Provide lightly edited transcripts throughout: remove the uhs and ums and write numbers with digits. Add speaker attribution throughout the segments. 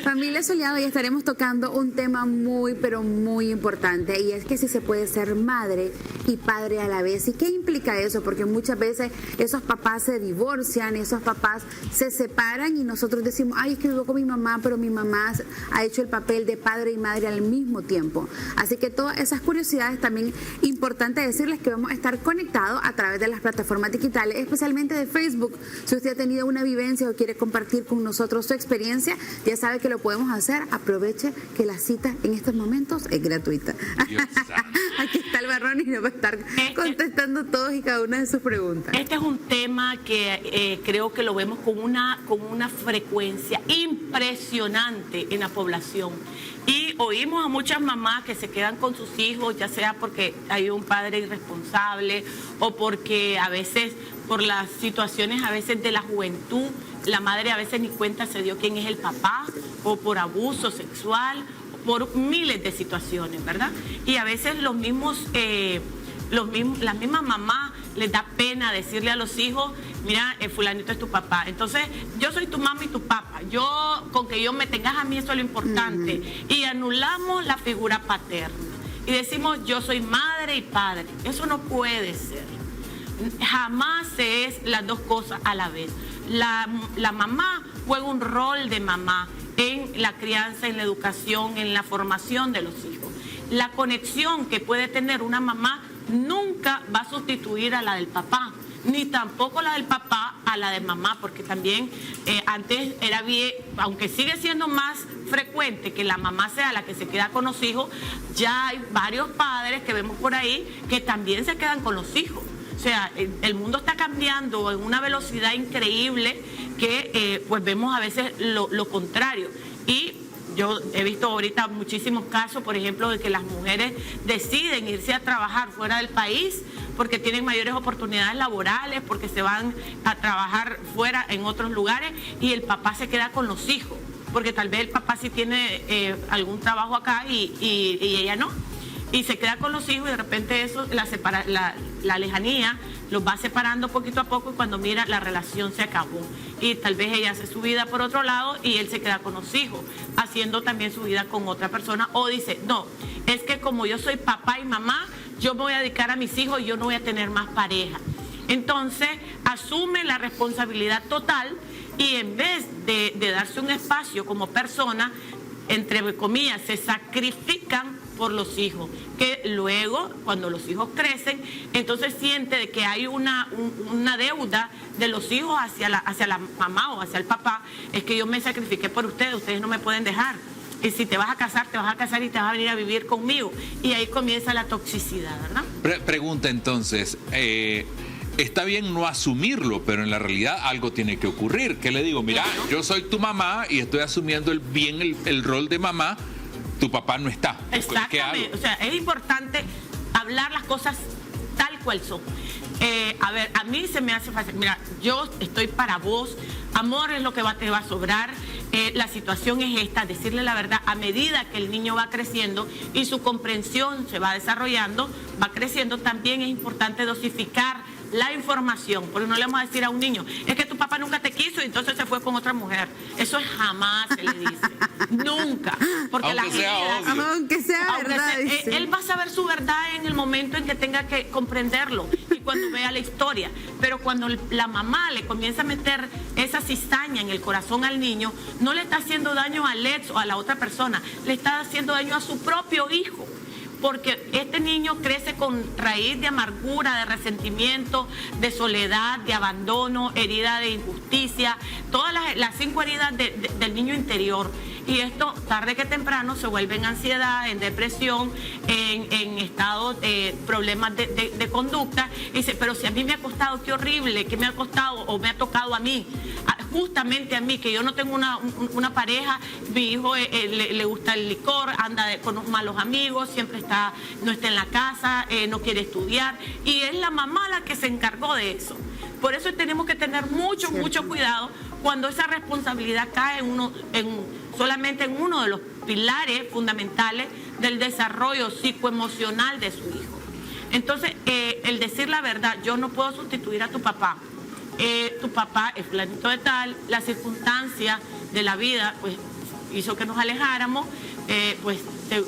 Speaker 1: Familia Soleado, y estaremos tocando un tema muy, pero muy importante, y es que si se puede ser madre y padre a la vez. ¿Y qué implica eso? Porque muchas veces esos papás se divorcian, esos papás se separan y nosotros decimos, ay, es que vivo con mi mamá, pero mi mamá ha hecho el papel de padre y madre al mismo tiempo. Así que todas esas curiosidades también importante decirles que vamos a estar conectados a través de las plataformas digitales, especialmente de Facebook. Si usted ha tenido una vivencia o quiere compartir con nosotros su experiencia, ya sabe que lo podemos hacer. Aproveche que la cita en estos momentos es gratuita. Aquí está el Barrón y nos va a estar contestando todos y cada una de sus preguntas.
Speaker 2: Este es un tema que creo que lo vemos con una frecuencia impresionante en la población. Y oímos a muchas mamás que se quedan con sus hijos, ya sea porque hay un padre irresponsable o porque a veces, por las situaciones a veces de la juventud, la madre a veces ni cuenta se dio quién es el papá, o por abuso sexual, o por miles de situaciones, ¿verdad? Y a veces las mismas mamás les da pena decirle a los hijos, mira, fulanito es tu papá. Entonces, yo soy tu mamá y tu papá. Con que yo me tengas a mí, eso es lo importante. Y anulamos la figura paterna. Y decimos, yo soy madre y padre. Eso no puede ser. Jamás se es las dos cosas a la vez. La mamá juega un rol de mamá en la crianza, en la educación, en la formación de los hijos. La conexión que puede tener una mamá nunca va a sustituir a la del papá, ni tampoco la del papá a la de mamá, porque también antes era bien, aunque sigue siendo más frecuente que la mamá sea la que se queda con los hijos, ya hay varios padres que vemos por ahí que también se quedan con los hijos. O sea, el mundo está cambiando en una velocidad increíble que pues vemos a veces lo contrario. Y yo he visto ahorita muchísimos casos, por ejemplo, de que las mujeres deciden irse a trabajar fuera del país porque tienen mayores oportunidades laborales, porque se van a trabajar fuera en otros lugares y el papá se queda con los hijos, porque tal vez el papá sí tiene algún trabajo acá y ella no. Y se queda con los hijos y de repente eso, la lejanía los va separando poquito a poco y cuando mira la relación se acabó. Y tal vez ella hace su vida por otro lado y él se queda con los hijos, haciendo también su vida con otra persona. O dice, no, es que como yo soy papá y mamá, yo me voy a dedicar a mis hijos y yo no voy a tener más pareja. Entonces asume la responsabilidad total y en vez de darse un espacio como persona, entre comillas, se sacrifican por los hijos, que luego cuando los hijos crecen, entonces siente de que hay una deuda de los hijos hacia la mamá o hacia el papá. Es que yo me sacrifiqué por ustedes no me pueden dejar. Y si te vas a casar y te vas a venir a vivir conmigo. Y ahí comienza la toxicidad, ¿verdad?
Speaker 3: Pregunta entonces, está bien no asumirlo, pero en la realidad algo tiene que ocurrir. ¿Qué le digo? Mira, yo soy tu mamá y estoy asumiendo el rol de mamá. Tu papá no está.
Speaker 2: Exactamente. O sea, es importante hablar las cosas tal cual son. A ver, a mí se me hace fácil. Mira, yo estoy para vos. Amor es lo que te va a sobrar. La situación es esta, decirle la verdad. A medida que el niño va creciendo y su comprensión se va desarrollando, va creciendo, también es importante dosificar la información, porque no le vamos a decir a un niño, es que tu papá nunca te quiso y entonces se fue con otra mujer. Eso jamás se le dice. Nunca. Porque
Speaker 1: aunque sea verdad.
Speaker 2: Él va a saber su verdad en el momento en que tenga que comprenderlo y cuando vea la historia. Pero cuando la mamá le comienza a meter esa cizaña en el corazón al niño, no le está haciendo daño a Alex o a la otra persona, le está haciendo daño a su propio hijo. Porque este niño crece con raíz de amargura, de resentimiento, de soledad, de abandono, herida de injusticia, todas las 5 heridas del niño interior. Y esto, tarde que temprano, se vuelve en ansiedad, en depresión, en estado de problemas de conducta. Y dice, pero si a mí me ha costado, qué horrible, que me ha costado o me ha tocado a mí. Justamente a mí, que yo no tengo una pareja, mi hijo le gusta el licor, anda con unos malos amigos, siempre no está en la casa, no quiere estudiar, y es la mamá la que se encargó de eso. Por eso tenemos que tener mucho cuidado cuando esa responsabilidad cae solamente en uno de los pilares fundamentales del desarrollo psicoemocional de su hijo. Entonces, el decir la verdad, yo no puedo sustituir a tu papá. Tu papá es fulanito de tal, las circunstancias de la vida pues hizo que nos alejáramos, pues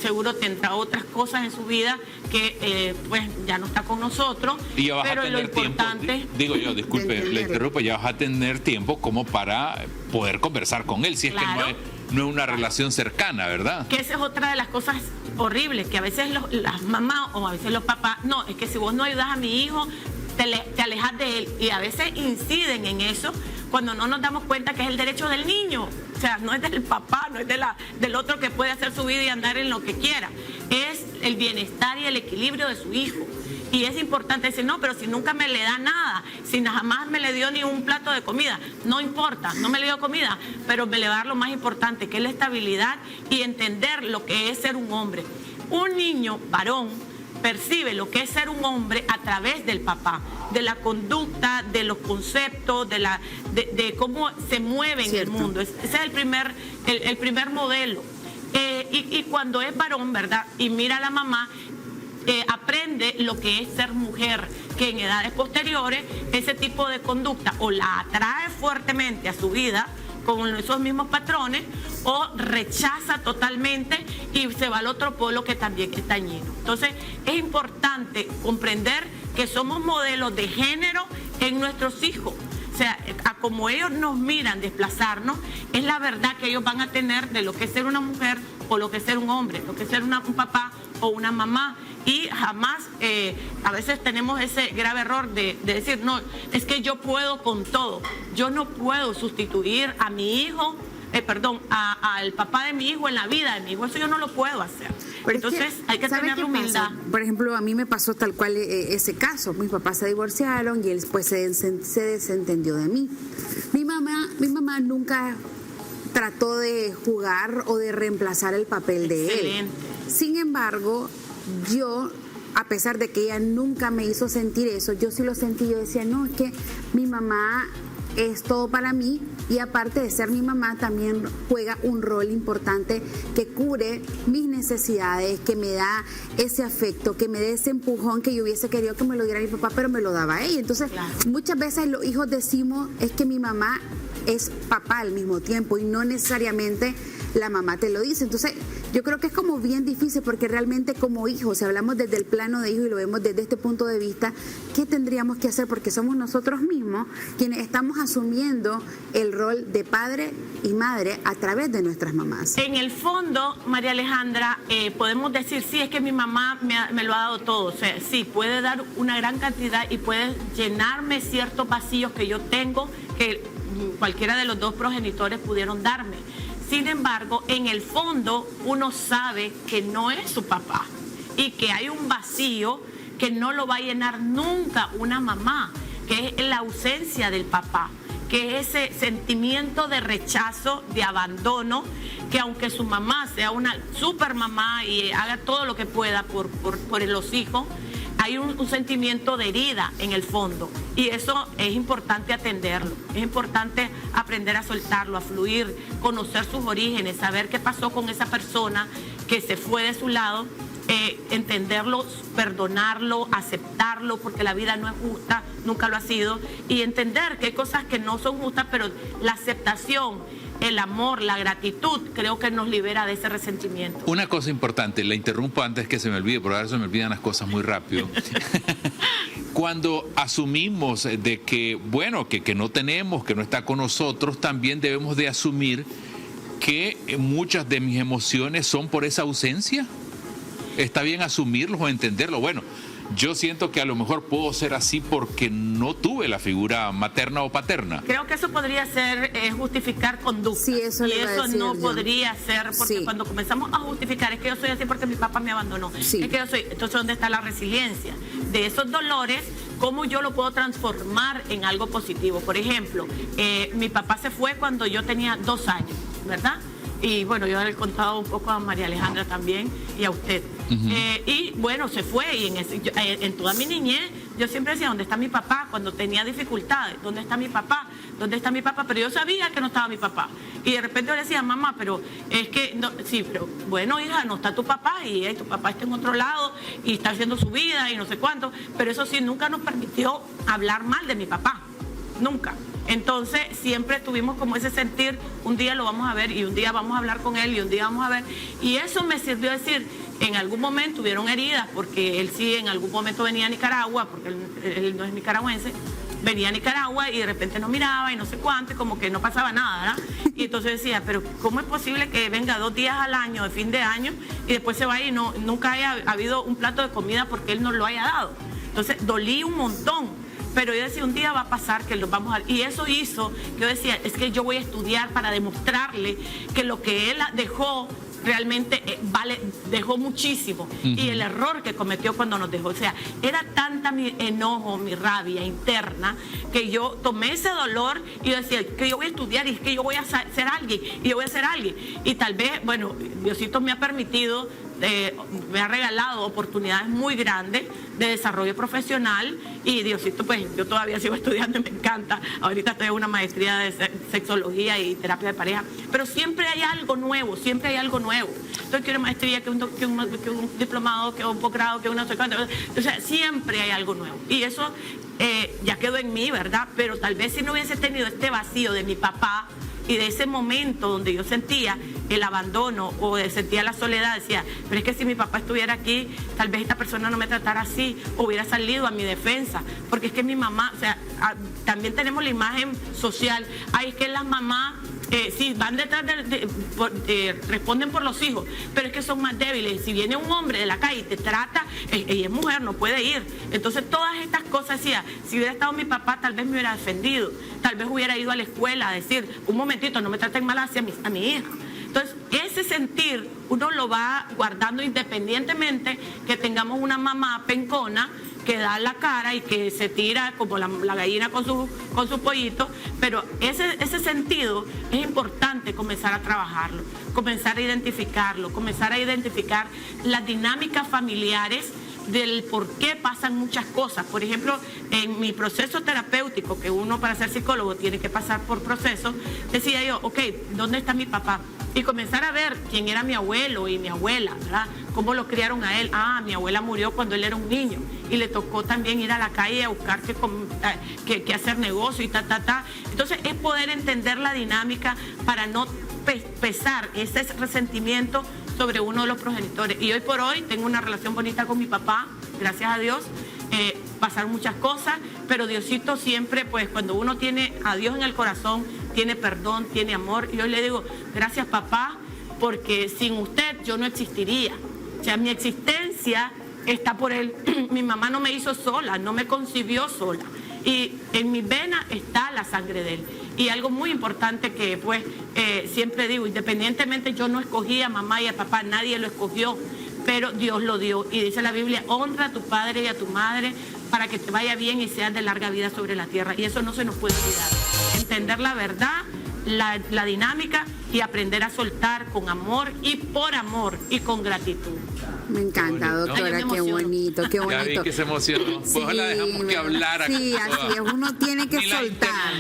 Speaker 2: seguro tendrá otras cosas en su vida que pues ya no está con nosotros.
Speaker 3: Y ya vas
Speaker 2: pero
Speaker 3: a tener
Speaker 2: lo importante,
Speaker 3: tiempo, digo yo, disculpe, le interrumpo, ya vas a tener tiempo como para poder conversar con él, si es
Speaker 2: claro,
Speaker 3: que no es una relación cercana, ¿verdad?
Speaker 2: Que esa es otra de las cosas horribles, que a veces las mamás o a veces los papás, no, es que si vos no ayudas a mi hijo, te alejas de él, y a veces inciden en eso cuando no nos damos cuenta que es el derecho del niño. O sea, no es del papá, no es del otro que puede hacer su vida y andar en lo que quiera. Es el bienestar y el equilibrio de su hijo. Y es importante decir, no, pero si nunca me le da nada, si jamás me le dio ni un plato de comida, no importa, no me le dio comida, pero me le va a dar lo más importante, que es la estabilidad y entender lo que es ser un hombre. Un niño varón percibe lo que es ser un hombre a través del papá, de la conducta, de los conceptos, de cómo se mueve en el mundo. Ese es el primer modelo. Y cuando es varón, ¿verdad? Y mira a la mamá, aprende lo que es ser mujer, que en edades posteriores ese tipo de conducta o la atrae fuertemente a su vida con esos mismos patrones, o rechaza totalmente y se va al otro polo que también está dañino. Entonces es importante comprender que somos modelos de género en nuestros hijos. O sea, a como ellos nos miran desplazarnos, es la verdad que ellos van a tener de lo que es ser una mujer o lo que es ser un hombre, lo que es ser un papá o una mamá. Y jamás, a veces tenemos ese grave error de decir, no, es que yo puedo con todo. Yo no puedo sustituir a mi hijo, al papá de mi hijo en la vida de mi hijo. Eso yo no lo puedo hacer.
Speaker 1: Pero
Speaker 2: entonces hay que tener humildad.
Speaker 1: Por ejemplo, a mí me pasó tal cual ese caso. Mis papás se divorciaron y él pues se desentendió de mí. Mi mamá nunca trató de jugar o de reemplazar el papel de él. Sin embargo, yo, a pesar de que ella nunca me hizo sentir eso, yo sí lo sentí. Yo decía, no, es que mi mamá es todo para mí, y aparte de ser mi mamá también juega un rol importante que cubre mis necesidades, que me da ese afecto, que me dé ese empujón que yo hubiese querido que me lo diera mi papá, pero me lo daba ella. Entonces, claro, muchas veces los hijos decimos es que mi mamá es papá al mismo tiempo y no necesariamente la mamá te lo dice. Entonces, yo creo que es como bien difícil, porque realmente como hijos, si hablamos desde el plano de hijo y lo vemos desde este punto de vista, ¿qué tendríamos que hacer? Porque somos nosotros mismos quienes estamos asumiendo el rol de padre y madre a través de nuestras mamás.
Speaker 2: En el fondo, María Alejandra, podemos decir, sí, es que mi mamá me lo ha dado todo. O sea, sí, puede dar una gran cantidad y puede llenarme ciertos vacíos que yo tengo, que cualquiera de los dos progenitores pudieron darme. Sin embargo, en el fondo uno sabe que no es su papá y que hay un vacío que no lo va a llenar nunca una mamá, que es la ausencia del papá, que es ese sentimiento de rechazo, de abandono, que aunque su mamá sea una super mamá y haga todo lo que pueda por los hijos, hay un sentimiento de herida en el fondo, y eso es importante atenderlo. Es importante aprender a soltarlo, a fluir, conocer sus orígenes, saber qué pasó con esa persona que se fue de su lado, entenderlo, perdonarlo, aceptarlo, porque la vida no es justa, nunca lo ha sido, y entender que hay cosas que no son justas, pero la aceptación, el amor, la gratitud, creo que nos libera de ese resentimiento.
Speaker 3: Una cosa importante, la interrumpo antes que se me olvide, porque ahora se me olvidan las cosas muy rápido. Cuando asumimos de que, bueno, que no tenemos, que no está con nosotros, también debemos de asumir que muchas de mis emociones son por esa ausencia. Está bien asumirlo o entenderlo. Bueno, yo siento que a lo mejor puedo ser así porque no tuve la figura materna o paterna.
Speaker 2: Creo que eso podría ser justificar conducta.
Speaker 1: Sí, eso
Speaker 2: y eso no podría ser, porque cuando comenzamos a justificar, es que yo soy así porque mi papá me abandonó. Sí. Es que yo soy. Entonces, ¿dónde está la resiliencia? De esos dolores, ¿cómo yo lo puedo transformar en algo positivo? Por ejemplo, mi papá se fue cuando yo tenía 2 años, ¿verdad? Y bueno, yo le he contado un poco a María Alejandra también y a usted. Y bueno, se fue, y en toda mi niñez yo siempre decía, ¿dónde está mi papá? Cuando tenía dificultades, ¿dónde está mi papá? ¿Dónde está mi papá? Pero yo sabía que no estaba mi papá. Y de repente yo le decía, mamá, pero es que, no, sí, pero bueno, hija, no está tu papá, y tu papá está en otro lado y está haciendo su vida y no sé cuánto. Pero eso sí, nunca nos permitió hablar mal de mi papá, nunca. Entonces siempre tuvimos como ese sentir, un día lo vamos a ver y un día vamos a hablar con él y un día vamos a ver. Y eso me sirvió a decir, en algún momento hubieron heridas, porque él sí en algún momento venía a Nicaragua, porque él no es nicaragüense, venía a Nicaragua y de repente nos miraba y no sé cuánto, y como que no pasaba nada, ¿verdad? Y entonces decía, pero ¿cómo es posible que venga 2 días al año, de fin de año, y después se vaya y nunca haya habido un plato de comida porque él nos lo haya dado? Entonces dolí un montón, pero yo decía, un día va a pasar que lo vamos a... Y eso hizo, yo decía, es que yo voy a estudiar para demostrarle que lo que él dejó realmente dejó muchísimo. Y el error que cometió cuando nos dejó, o sea, era tanta mi enojo, mi rabia interna, que yo tomé ese dolor y yo decía que yo voy a estudiar y es que yo voy a ser alguien y yo voy a ser alguien. Y tal vez, bueno, Diosito me ha permitido, me ha regalado oportunidades muy grandes de desarrollo profesional, y Diosito, pues yo todavía sigo estudiando y me encanta. Ahorita estoy en una maestría de sexología y terapia de pareja, pero siempre hay algo nuevo, siempre hay algo nuevo. Entonces quiero maestría, que un diplomado, que un posgrado, que una... O sea, siempre hay algo nuevo. Y eso ya quedó en mí, ¿verdad? Pero tal vez si no hubiese tenido este vacío de mi papá y de ese momento donde yo sentía el abandono o sentía la soledad, decía, pero es que si mi papá estuviera aquí, tal vez esta persona no me tratara así, o hubiera salido a mi defensa, porque es que mi mamá, o sea, también tenemos la imagen social, es que las mamás, sí, van detrás responden por los hijos, pero es que son más débiles. Si viene un hombre de la calle y te trata, ella es mujer, no puede ir. Entonces todas estas cosas, decía, si hubiera estado mi papá, tal vez me hubiera defendido, tal vez hubiera ido a la escuela a decir, un momentito, no me traten mal hacia a mi hija. Entonces, ese sentir uno lo va guardando independientemente que tengamos una mamá pencona que da la cara y que se tira como la gallina con su pollito, pero ese sentido es importante comenzar a trabajarlo, comenzar a identificarlo, comenzar a identificar las dinámicas familiares del por qué pasan muchas cosas. Por ejemplo, en mi proceso terapéutico, que uno para ser psicólogo tiene que pasar por procesos, decía yo, ok, ¿dónde está mi papá? Y comenzar a ver quién era mi abuelo y mi abuela, ¿verdad? Cómo lo criaron a él. Mi abuela murió cuando él era un niño y le tocó también ir a la calle a buscar que hacer negocio y Entonces es poder entender la dinámica para no pesar ese resentimiento sobre uno de los progenitores. Y hoy por hoy tengo una relación bonita con mi papá, gracias a Dios. Pasaron muchas cosas, pero Diosito siempre, pues cuando uno tiene a Dios en el corazón, tiene perdón, tiene amor. Y yo le digo, gracias papá, porque sin usted yo no existiría. O sea, mi existencia está por él. Mi mamá no me hizo sola, no me concibió sola. Y en mi vena está la sangre de él. Y algo muy importante que pues siempre digo, independientemente yo no escogí a mamá y a papá, nadie lo escogió, pero Dios lo dio. Y dice la Biblia, honra a tu padre y a tu madre para que te vaya bien y seas de larga vida sobre la tierra. Y eso no se nos puede olvidar. Entender la verdad, la dinámica y aprender a soltar con amor y por amor y con gratitud.
Speaker 1: Me encanta, doctora,
Speaker 2: Ay,
Speaker 1: qué bonito, qué bonito.
Speaker 3: Ya vi que se emocionó. Pues la dejamos que hablara.
Speaker 1: Sí, así es, uno tiene que soltar.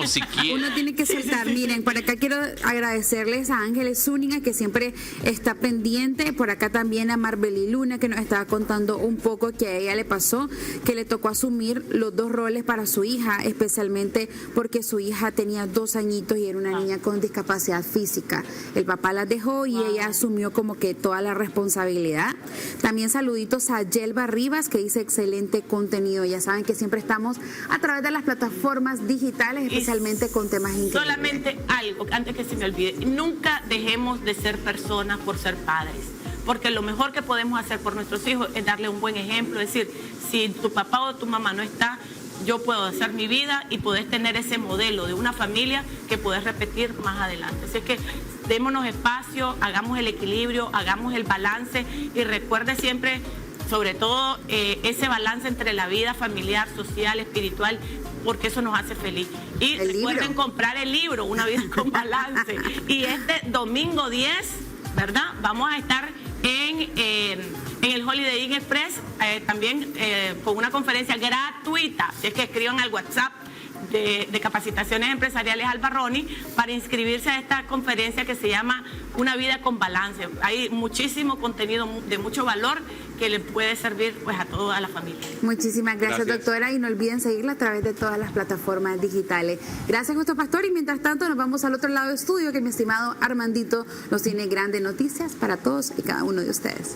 Speaker 3: Si quiere.
Speaker 1: Uno tiene que soltar. Miren, por acá quiero agradecerles a Ángeles Zúñiga, que siempre está pendiente. Por acá también a Marbeli Luna, que nos estaba contando un poco que a ella le pasó, que le tocó asumir los 2 roles para su hija, especialmente porque su hija tenía 2 añitos y era una niña con discapacidad física. El papá la dejó y ella asumió como que toda la responsabilidad. También saluditos a Yelva Rivas, que dice excelente contenido. Ya saben que siempre estamos a través de las plataformas digitales, especialmente con temas increíbles.
Speaker 2: Solamente algo, antes que se me olvide, nunca dejemos de ser personas por ser padres, porque lo mejor que podemos hacer por nuestros hijos es darle un buen ejemplo, es decir, si tu papá o tu mamá no está, yo puedo hacer mi vida y podés tener ese modelo de una familia que podés repetir más adelante. Así que démonos espacio, hagamos el equilibrio, hagamos el balance y recuerde siempre, sobre todo, ese balance entre la vida familiar, social, espiritual, porque eso nos hace feliz. Y recuerden comprar el libro, Una vida con balance. Y este domingo 10, ¿verdad? Vamos a estar en el Holiday Inn Express, también con una conferencia gratuita. Si es que escriban al WhatsApp de Capacitaciones Empresariales Albarroni para inscribirse a esta conferencia que se llama Una vida con balance. Hay muchísimo contenido de mucho valor que le puede servir pues a toda la familia.
Speaker 1: Muchísimas gracias, doctora, y no olviden seguirla a través de todas las plataformas digitales. Gracias, Justo Pastor, y mientras tanto nos vamos al otro lado del estudio, que mi estimado Armandito nos tiene grandes noticias para todos y cada uno de ustedes.